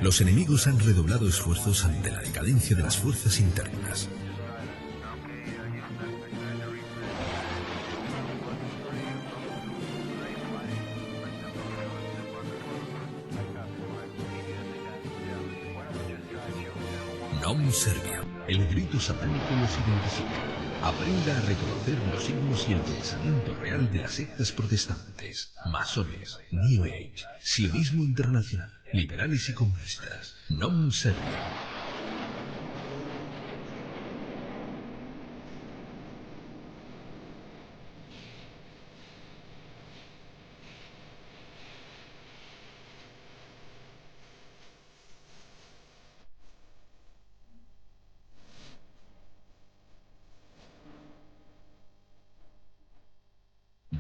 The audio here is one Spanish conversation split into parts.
Los enemigos han redoblado esfuerzos ante la decadencia de las fuerzas internas. Nom Serviam. El grito satánico los identifica. Aprenda a reconocer los signos y el pensamiento real de las sectas protestantes, masones, New Age, sionismo internacional, liberales y comunistas. Nom Serviam.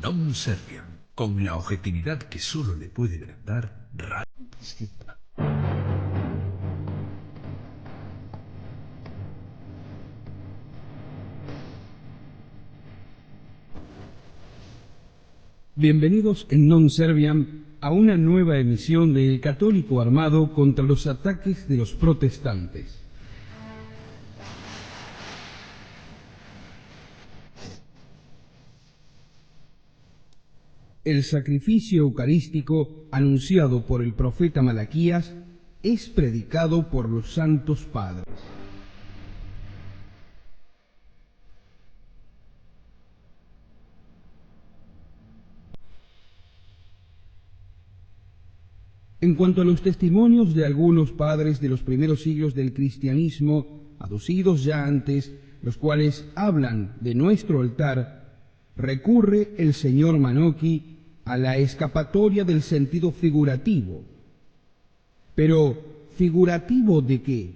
Nom Serviam, con la objetividad que solo le puede brindar Radio. Bienvenidos en Non Serviam a una nueva emisión de El Católico Armado contra los ataques de los protestantes. El sacrificio eucarístico anunciado por el profeta Malaquías es predicado por los santos padres. En cuanto a los testimonios de algunos padres de los primeros siglos del cristianismo, aducidos ya antes, los cuales hablan de nuestro altar, recurre el señor Manocchi a la escapatoria del sentido figurativo. Pero, ¿figurativo de qué?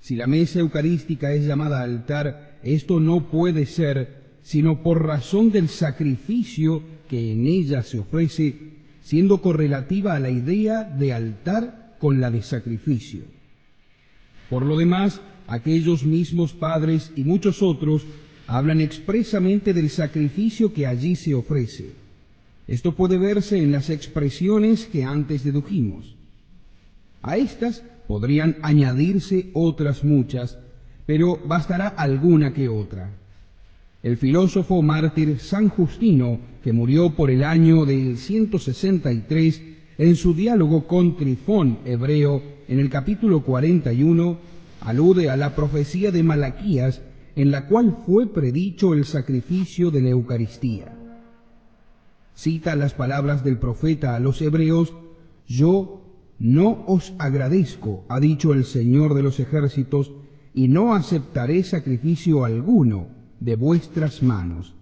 Si la mesa eucarística es llamada altar, esto no puede ser sino por razón del sacrificio que en ella se ofrece, siendo correlativa a la idea de altar con la de sacrificio. Por lo demás, aquellos mismos padres y muchos otros hablan expresamente del sacrificio que allí se ofrece. Esto puede verse en las expresiones que antes dedujimos. A estas podrían añadirse otras muchas, pero bastará alguna que otra. El filósofo mártir San Justino, que murió por el año del 163, en su diálogo con Trifón hebreo, en el capítulo 41, alude a la profecía de Malaquías, en la cual fue predicho el sacrificio de la Eucaristía. Cita las palabras del profeta a los hebreos: «Yo no os agradezco, ha dicho el Señor de los ejércitos, y no aceptaré sacrificio alguno de vuestras manos.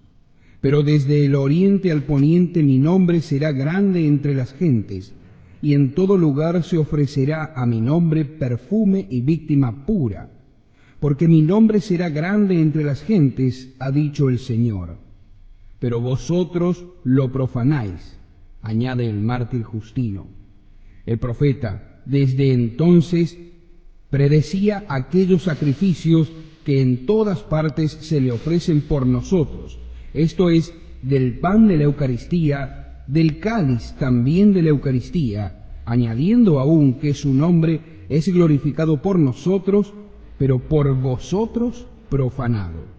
Pero desde el oriente al poniente mi nombre será grande entre las gentes, y en todo lugar se ofrecerá a mi nombre perfume y víctima pura, porque mi nombre será grande entre las gentes, ha dicho el Señor. Pero vosotros lo profanáis», añade el mártir Justino. El profeta, desde entonces, predecía aquellos sacrificios que en todas partes se le ofrecen por nosotros, esto es, del pan de la Eucaristía, del cáliz también de la Eucaristía, añadiendo aún que su nombre es glorificado por nosotros, pero por vosotros profanado.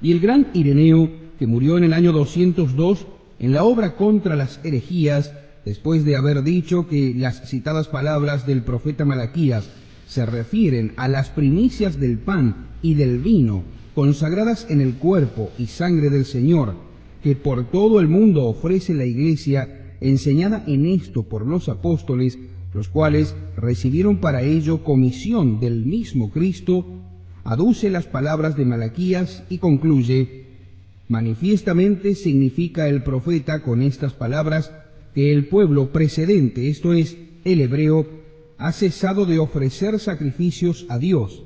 Y el gran Ireneo, que murió en el año 202, en la obra contra las herejías, después de haber dicho que las citadas palabras del profeta Malaquías se refieren a las primicias del pan y del vino, consagradas en el cuerpo y sangre del Señor, que por todo el mundo ofrece la Iglesia, enseñada en esto por los apóstoles, los cuales recibieron para ello comisión del mismo Cristo, aduce las palabras de Malaquías y concluye: «Manifiestamente significa el profeta con estas palabras que el pueblo precedente, esto es, el hebreo, ha cesado de ofrecer sacrificios a Dios,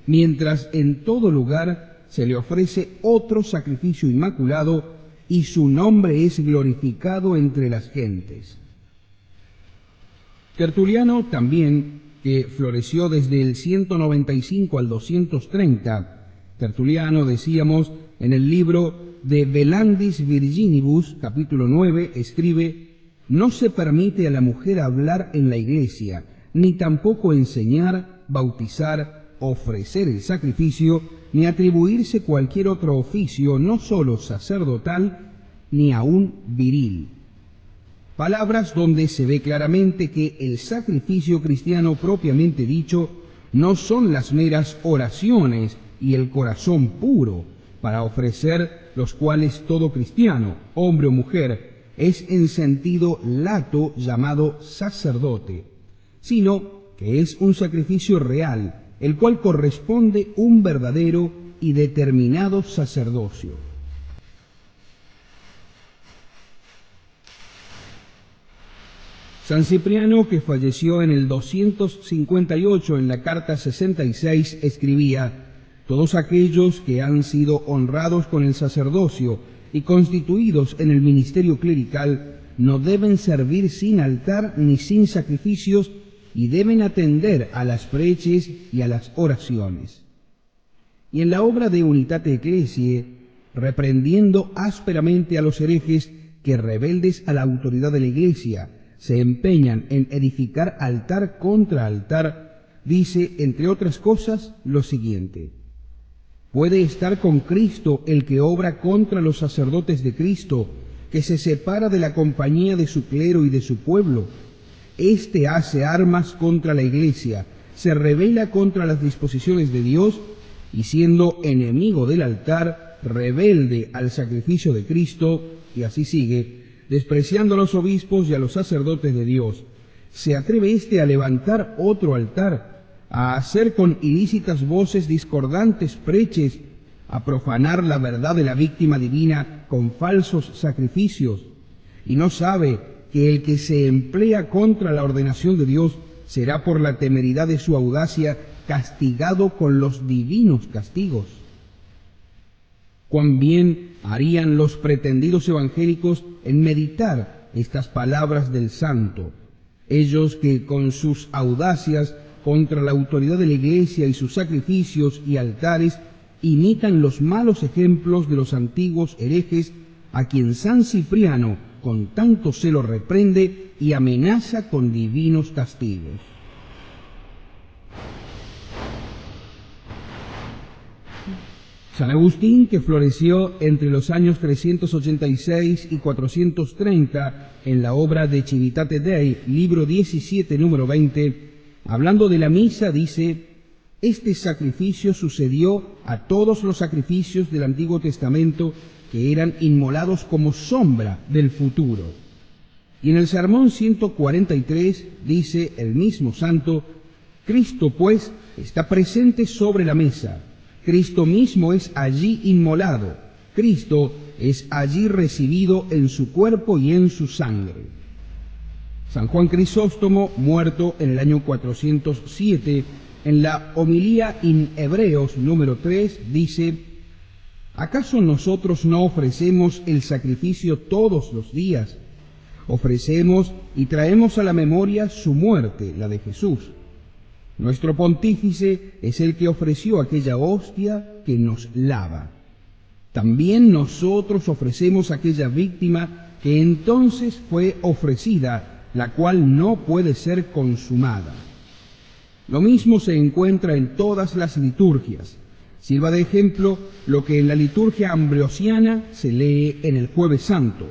mientras en todo lugar se le ofrece otro sacrificio inmaculado y su nombre es glorificado entre las gentes». Tertuliano también, que floreció desde el 195 al 230, Tertuliano, decíamos, en el libro de Velandis Virginibus, capítulo 9, escribe: no se permite a la mujer hablar en la iglesia, ni tampoco enseñar, bautizar, ofrecer el sacrificio, ni atribuirse cualquier otro oficio, no sólo sacerdotal, ni aún viril. Palabras donde se ve claramente que el sacrificio cristiano propiamente dicho no son las meras oraciones y el corazón puro, para ofrecer los cuales todo cristiano, hombre o mujer, es en sentido lato llamado sacerdote, sino que es un sacrificio real, el cual corresponde un verdadero y determinado sacerdocio. San Cipriano, que falleció en el 258 en la carta 66, escribía: todos aquellos que han sido honrados con el sacerdocio y constituidos en el ministerio clerical no deben servir sin altar ni sin sacrificios, y deben atender a las preces y a las oraciones. Y en la obra de Unitate Ecclesiae, reprendiendo ásperamente a los herejes que, rebeldes a la autoridad de la Iglesia, se empeñan en edificar altar contra altar, dice, entre otras cosas, lo siguiente: ¿puede estar con Cristo el que obra contra los sacerdotes de Cristo, que se separa de la compañía de su clero y de su pueblo? Éste hace armas contra la Iglesia, se rebela contra las disposiciones de Dios, y siendo enemigo del altar, rebelde al sacrificio de Cristo, y así sigue, despreciando a los obispos y a los sacerdotes de Dios. ¿Se atreve éste a levantar otro altar, a hacer con ilícitas voces discordantes preces, a profanar la verdad de la víctima divina con falsos sacrificios? Y no sabe que el que se emplea contra la ordenación de Dios será, por la temeridad de su audacia, castigado con los divinos castigos. Cuán bien harían los pretendidos evangélicos en meditar estas palabras del santo, ellos que con sus audacias contra la autoridad de la Iglesia y sus sacrificios y altares imitan los malos ejemplos de los antiguos herejes, a quien San Cipriano con tanto celo reprende y amenaza con divinos castigos. San Agustín, que floreció entre los años 386 y 430 en la obra de Civitate Dei, libro 17, número 20, hablando de la misa, dice: este sacrificio sucedió a todos los sacrificios del Antiguo Testamento, que eran inmolados como sombra del futuro. Y en el sermón 143 dice el mismo santo: Cristo, pues, está presente sobre la mesa. Cristo mismo es allí inmolado. Cristo es allí recibido en su cuerpo y en su sangre. San Juan Crisóstomo, muerto en el año 407, en la homilía in Hebreos número 3, dice: ¿acaso nosotros no ofrecemos el sacrificio todos los días? Ofrecemos y traemos a la memoria su muerte, la de Jesús. Nuestro pontífice es el que ofreció aquella hostia que nos lava. También nosotros ofrecemos aquella víctima que entonces fue ofrecida, la cual no puede ser consumada. Lo mismo se encuentra en todas las liturgias. Sirva de ejemplo lo que en la liturgia ambrosiana se lee en el Jueves Santo.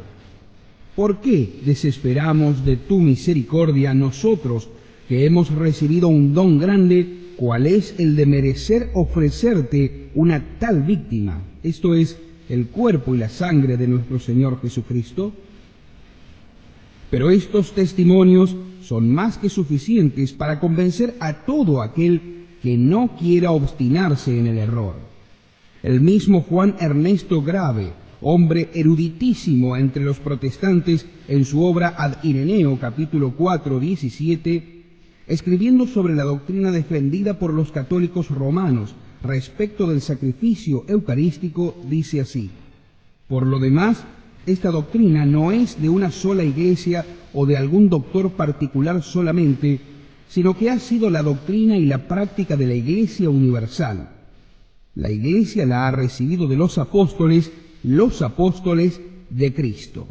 ¿Por qué desesperamos de tu misericordia nosotros, que hemos recibido un don grande, cual es el de merecer ofrecerte una tal víctima, esto es, el cuerpo y la sangre de nuestro Señor Jesucristo? Pero estos testimonios son más que suficientes para convencer a todo aquel que no quiera obstinarse en el error. El mismo Juan Ernesto Grave, hombre eruditísimo entre los protestantes, en su obra Ad Ireneo, capítulo 4, 17, escribiendo sobre la doctrina defendida por los católicos romanos respecto del sacrificio eucarístico, dice así: por lo demás, esta doctrina no es de una sola iglesia o de algún doctor particular solamente, sino que ha sido la doctrina y la práctica de la Iglesia universal. La Iglesia la ha recibido de los apóstoles, los apóstoles de Cristo.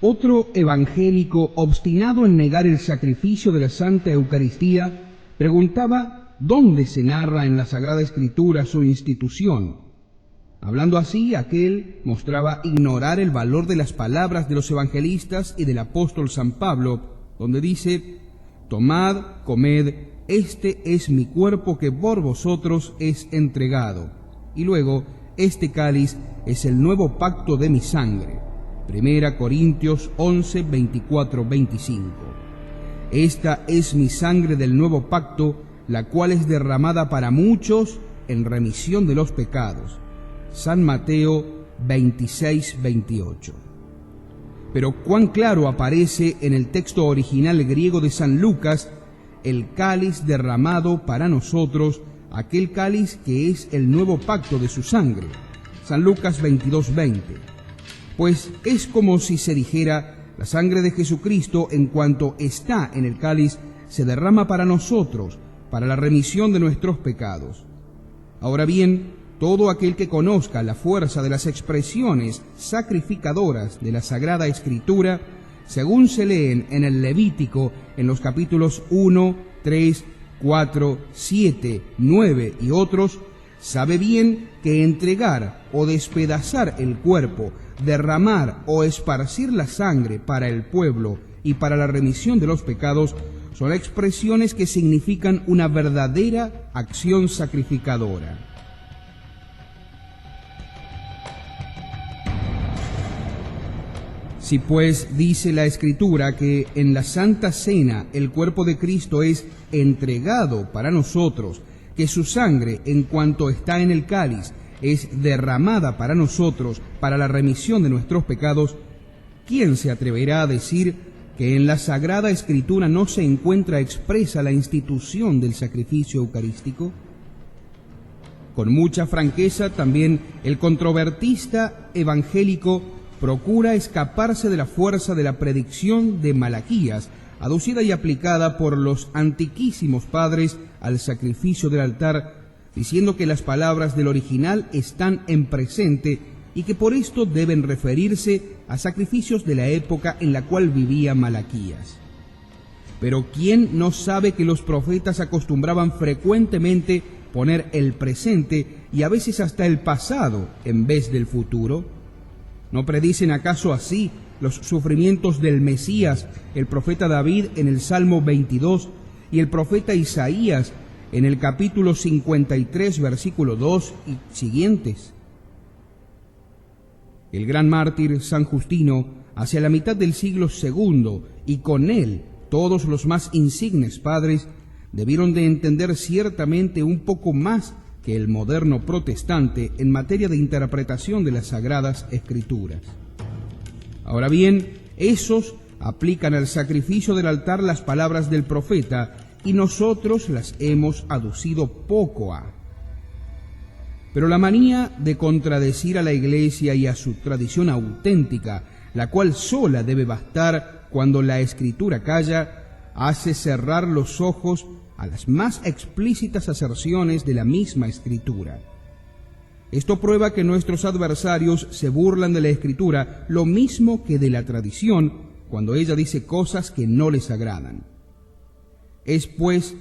Otro evangélico, obstinado en negar el sacrificio de la Santa Eucaristía, preguntaba dónde se narra en la Sagrada Escritura su institución. Hablando así, aquel mostraba ignorar el valor de las palabras de los evangelistas y del apóstol San Pablo, donde dice: «Tomad, comed, este es mi cuerpo que por vosotros es entregado». Y luego: «Este cáliz es el nuevo pacto de mi sangre». 1 Corintios 11, 24, 25. Esta es mi sangre del nuevo pacto, la cual es derramada para muchos en remisión de los pecados. San Mateo 26, 28. Pero cuán claro aparece en el texto original griego de San Lucas el cáliz derramado para nosotros, aquel cáliz que es el nuevo pacto de su sangre. San Lucas 22, 20. Pues es como si se dijera: la sangre de Jesucristo, en cuanto está en el cáliz, se derrama para nosotros, para la remisión de nuestros pecados. Ahora bien, todo aquel que conozca la fuerza de las expresiones sacrificadoras de la Sagrada Escritura, según se leen en el Levítico, en los capítulos 1, 3, 4, 7, 9 y otros, sabe bien que entregar o despedazar el cuerpo, derramar o esparcir la sangre para el pueblo y para la remisión de los pecados son expresiones que significan una verdadera acción sacrificadora. Si pues dice la Escritura que en la Santa Cena el cuerpo de Cristo es entregado para nosotros, que su sangre, en cuanto está en el cáliz, es derramada para nosotros, para la remisión de nuestros pecados, ¿quién se atreverá a decir que en la Sagrada Escritura no se encuentra expresa la institución del sacrificio eucarístico? Con mucha franqueza, también el controvertista evangélico procura escaparse de la fuerza de la predicción de Malaquías, aducida y aplicada por los antiquísimos padres al sacrificio del altar, diciendo que las palabras del original están en presente y que por esto deben referirse a sacrificios de la época en la cual vivía Malaquías. Pero ¿quién no sabe que los profetas acostumbraban frecuentemente poner el presente y a veces hasta el pasado en vez del futuro? ¿No predicen acaso así los sufrimientos del Mesías el profeta David en el Salmo 22 y el profeta Isaías en el capítulo 53, versículo 2 y siguientes? El gran mártir San Justino, hacia la mitad del siglo II, y con él todos los más insignes padres, debieron de entender ciertamente un poco más que el moderno protestante en materia de interpretación de las Sagradas Escrituras. Ahora bien, esos aplican al sacrificio del altar las palabras del profeta y nosotros las hemos aducido poco a. Pero la manía de contradecir a la Iglesia y a su tradición auténtica, la cual sola debe bastar cuando la Escritura calla, hace cerrar los ojos a las más explícitas aserciones de la misma Escritura. Esto prueba que nuestros adversarios se burlan de la Escritura lo mismo que de la tradición cuando ella dice cosas que no les agradan. Es pues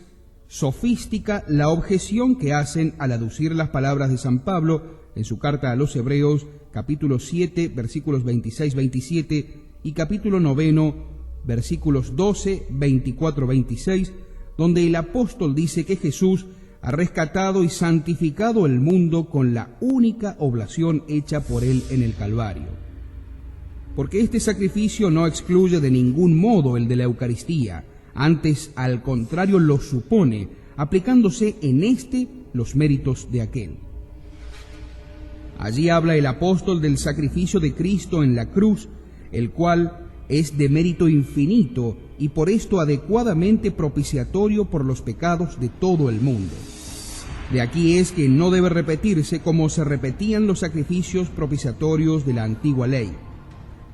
sofística la objeción que hacen al aducir las palabras de San Pablo en su carta a los Hebreos, capítulo 7, versículos 26-27 y capítulo 9, versículos 12, 24-26, donde el apóstol dice que Jesús ha rescatado y santificado el mundo con la única oblación hecha por él en el Calvario. Porque este sacrificio no excluye de ningún modo el de la Eucaristía, antes al contrario lo supone, aplicándose en este los méritos de aquel. Allí habla el apóstol del sacrificio de Cristo en la cruz, el cual es de mérito infinito y por esto adecuadamente propiciatorio por los pecados de todo el mundo. De aquí es que no debe repetirse como se repetían los sacrificios propiciatorios de la antigua ley.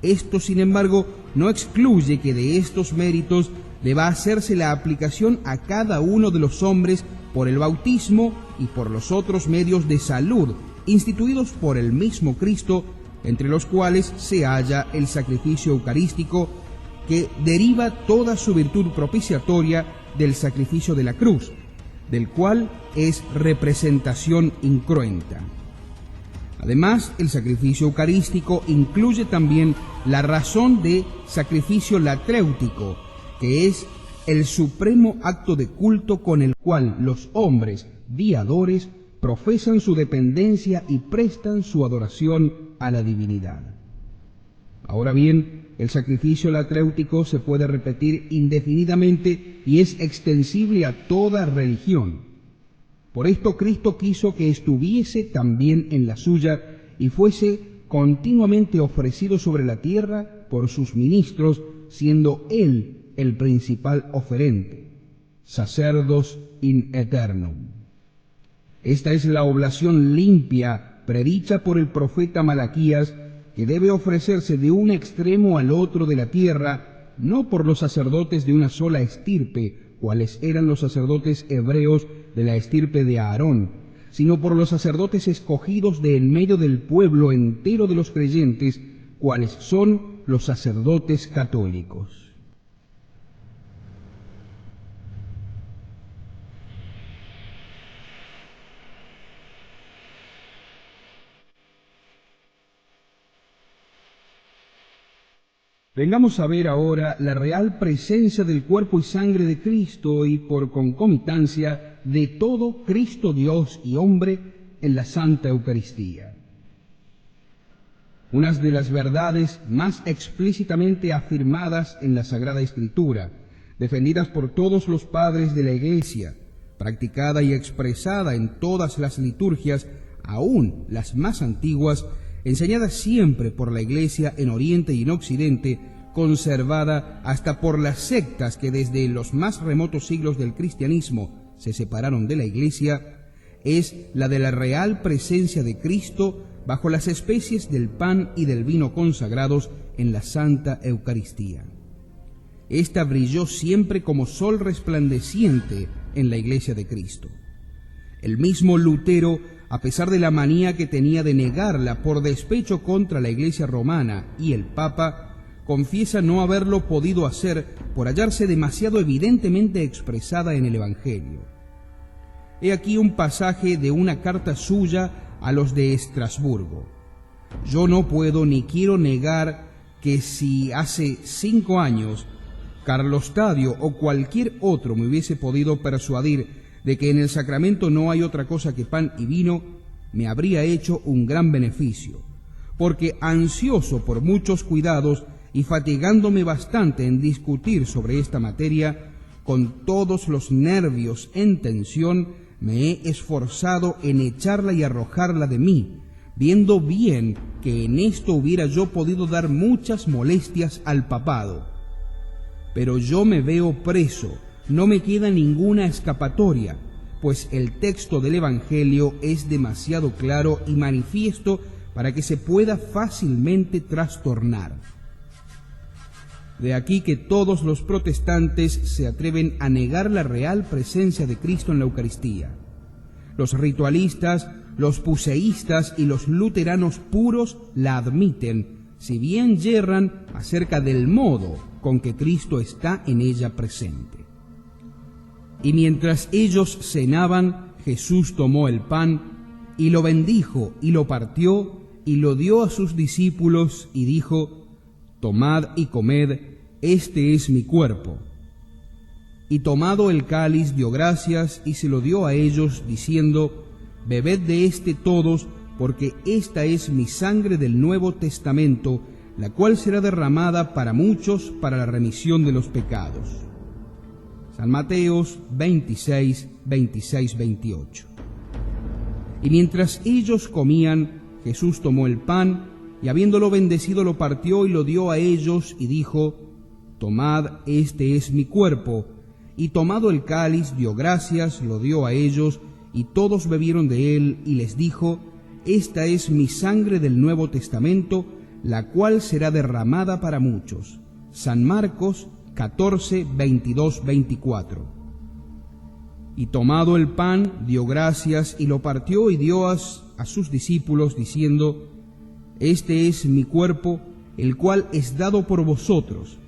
Esto, sin embargo, no excluye que de estos méritos deba hacerse la aplicación a cada uno de los hombres por el bautismo y por los otros medios de salud instituidos por el mismo Cristo, entre los cuales se halla el sacrificio eucarístico, que deriva toda su virtud propiciatoria del sacrificio de la cruz, del cual es representación incruenta. Además, el sacrificio eucarístico incluye también la razón de sacrificio latréutico, que es el supremo acto de culto con el cual los hombres viadores profesan su dependencia y prestan su adoración a la divinidad. Ahora bien, el sacrificio latréutico se puede repetir indefinidamente y es extensible a toda religión. Por esto Cristo quiso que estuviese también en la suya y fuese continuamente ofrecido sobre la tierra por sus ministros, siendo Él el principal oferente, sacerdos in aeternum. Esta es la oblación limpia predicha por el profeta Malaquías, que debe ofrecerse de un extremo al otro de la tierra, no por los sacerdotes de una sola estirpe, cuales eran los sacerdotes hebreos de la estirpe de Aarón, sino por los sacerdotes escogidos de en medio del pueblo entero de los creyentes, cuales son los sacerdotes católicos. Vengamos a ver ahora la real presencia del cuerpo y sangre de Cristo y por concomitancia de todo Cristo Dios y hombre en la Santa Eucaristía. Unas de las verdades más explícitamente afirmadas en la Sagrada Escritura, defendidas por todos los padres de la Iglesia, practicada y expresada en todas las liturgias, aún las más antiguas, enseñada siempre por la Iglesia en Oriente y en Occidente, conservada hasta por las sectas que desde los más remotos siglos del cristianismo se separaron de la Iglesia, es la de la real presencia de Cristo bajo las especies del pan y del vino consagrados en la Santa Eucaristía. Esta brilló siempre como sol resplandeciente en la Iglesia de Cristo. El mismo Lutero, a pesar de la manía que tenía de negarla por despecho contra la Iglesia romana y el Papa, confiesa no haberlo podido hacer por hallarse demasiado evidentemente expresada en el Evangelio. He aquí un pasaje de una carta suya a los de Estrasburgo. Yo no puedo ni quiero negar que si hace 5 años Carlos Tadio o cualquier otro me hubiese podido persuadir de que en el sacramento no hay otra cosa que pan y vino, me habría hecho un gran beneficio, porque ansioso por muchos cuidados y fatigándome bastante en discutir sobre esta materia, con todos los nervios en tensión, me he esforzado en echarla y arrojarla de mí, viendo bien que en esto hubiera yo podido dar muchas molestias al papado. Pero yo me veo preso, no me queda ninguna escapatoria, pues el texto del Evangelio es demasiado claro y manifiesto para que se pueda fácilmente trastornar. De aquí que todos los protestantes se atreven a negar la real presencia de Cristo en la Eucaristía. Los ritualistas, los puseístas y los luteranos puros la admiten, si bien yerran acerca del modo con que Cristo está en ella presente. Y mientras ellos cenaban, Jesús tomó el pan y lo bendijo y lo partió y lo dio a sus discípulos y dijo: Tomad y comed, este es mi cuerpo. Y tomado el cáliz dio gracias y se lo dio a ellos, diciendo: Bebed de este todos, porque esta es mi sangre del Nuevo Testamento, la cual será derramada para muchos para la remisión de los pecados. San Mateos 26, 26, 28. Y mientras ellos comían, Jesús tomó el pan, y habiéndolo bendecido lo partió y lo dio a ellos, y dijo: Tomad, este es mi cuerpo. Y tomado el cáliz, dio gracias, lo dio a ellos, y todos bebieron de él, y les dijo: Esta es mi sangre del Nuevo Testamento, la cual será derramada para muchos. San Marcos 14, 22, 24. Y tomado el pan, dio gracias y lo partió y dio a sus discípulos, diciendo: Este es mi cuerpo, el cual es dado por vosotros.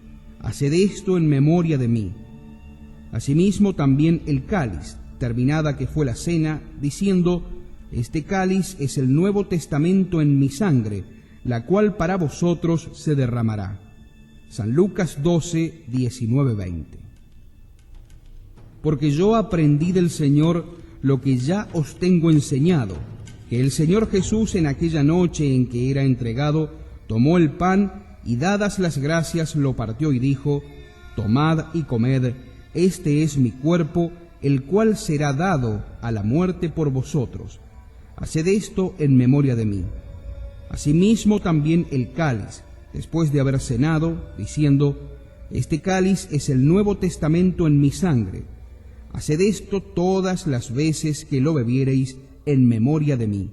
Haced esto en memoria de mí. Asimismo también el cáliz, terminada que fue la cena, diciendo: Este cáliz es el Nuevo Testamento en mi sangre, la cual para vosotros se derramará. San Lucas 12, 19, 20. Porque yo aprendí del Señor lo que ya os tengo enseñado, que el Señor Jesús en aquella noche en que era entregado, tomó el pan y dadas las gracias lo partió y dijo: Tomad y comed, este es mi cuerpo, el cual será dado a la muerte por vosotros. Haced esto en memoria de mí. Asimismo también el cáliz, después de haber cenado, diciendo: Este cáliz es el Nuevo Testamento en mi sangre. Haced esto todas las veces que lo bebiereis en memoria de mí.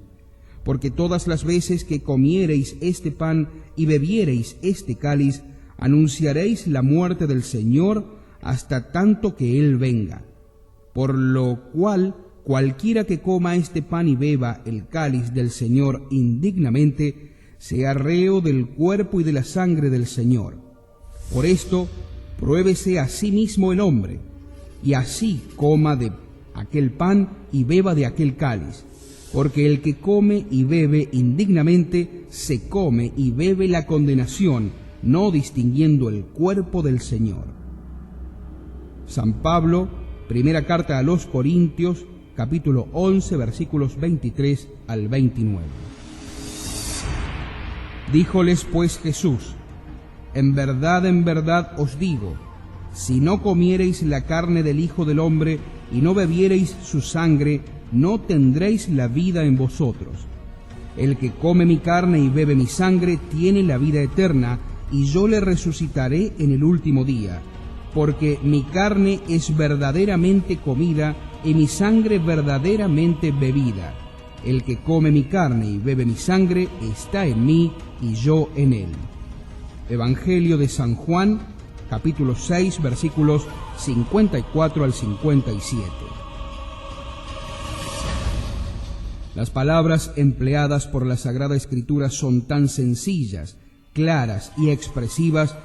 Porque todas las veces que comiereis este pan y bebiereis este cáliz, anunciaréis la muerte del Señor hasta tanto que Él venga. Por lo cual, cualquiera que coma este pan y beba el cáliz del Señor indignamente, sea reo del cuerpo y de la sangre del Señor. Por esto, pruébese a sí mismo el hombre, y así coma de aquel pan y beba de aquel cáliz. Porque el que come y bebe indignamente, se come y bebe la condenación, no distinguiendo el cuerpo del Señor. San Pablo, primera carta a los Corintios, capítulo 11, versículos 23 al 29. Díjoles pues Jesús: en verdad os digo, si no comiereis la carne del Hijo del Hombre y no bebiereis su sangre, no tendréis la vida en vosotros. El que come mi carne y bebe mi sangre tiene la vida eterna, y yo le resucitaré en el último día, porque mi carne es verdaderamente comida y mi sangre verdaderamente bebida. El que come mi carne y bebe mi sangre está en mí y yo en él. Evangelio de San Juan, capítulo 6, versículos 54 al 57. Las palabras empleadas por la Sagrada Escritura son tan sencillas, claras y expresivas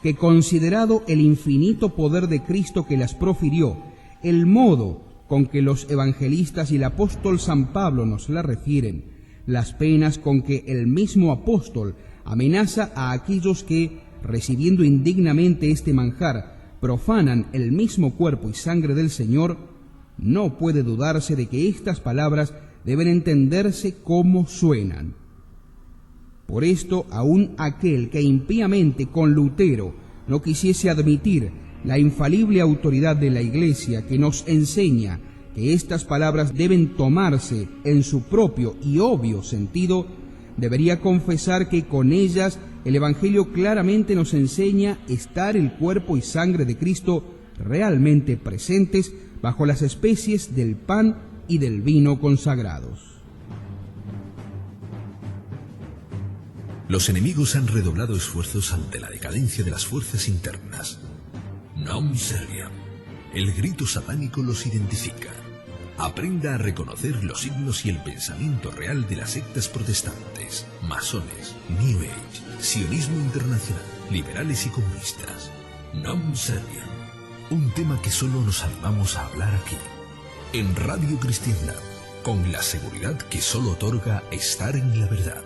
que, considerado el infinito poder de Cristo que las profirió, el modo con que los evangelistas y el apóstol San Pablo nos la refieren, las penas con que el mismo apóstol amenaza a aquellos que, recibiendo indignamente este manjar, profanan el mismo cuerpo y sangre del Señor, no puede dudarse de que estas palabras deben entenderse como suenan. Por esto, aun aquel que impíamente con Lutero no quisiese admitir la infalible autoridad de la Iglesia, que nos enseña que estas palabras deben tomarse en su propio y obvio sentido, debería confesar que con ellas el Evangelio claramente nos enseña estar el cuerpo y sangre de Cristo realmente presentes bajo las especies del pan y del vino consagrados. Los enemigos han redoblado esfuerzos ante la decadencia de las fuerzas internas. Non serviam. El grito satánico los identifica. Aprenda a reconocer los signos y el pensamiento real de las sectas protestantes, masones, New Age, sionismo internacional, liberales y comunistas. Non serviam. Un tema que solo nos animamos a hablar aquí, en Radio Cristiandad, con la seguridad que solo otorga estar en la verdad.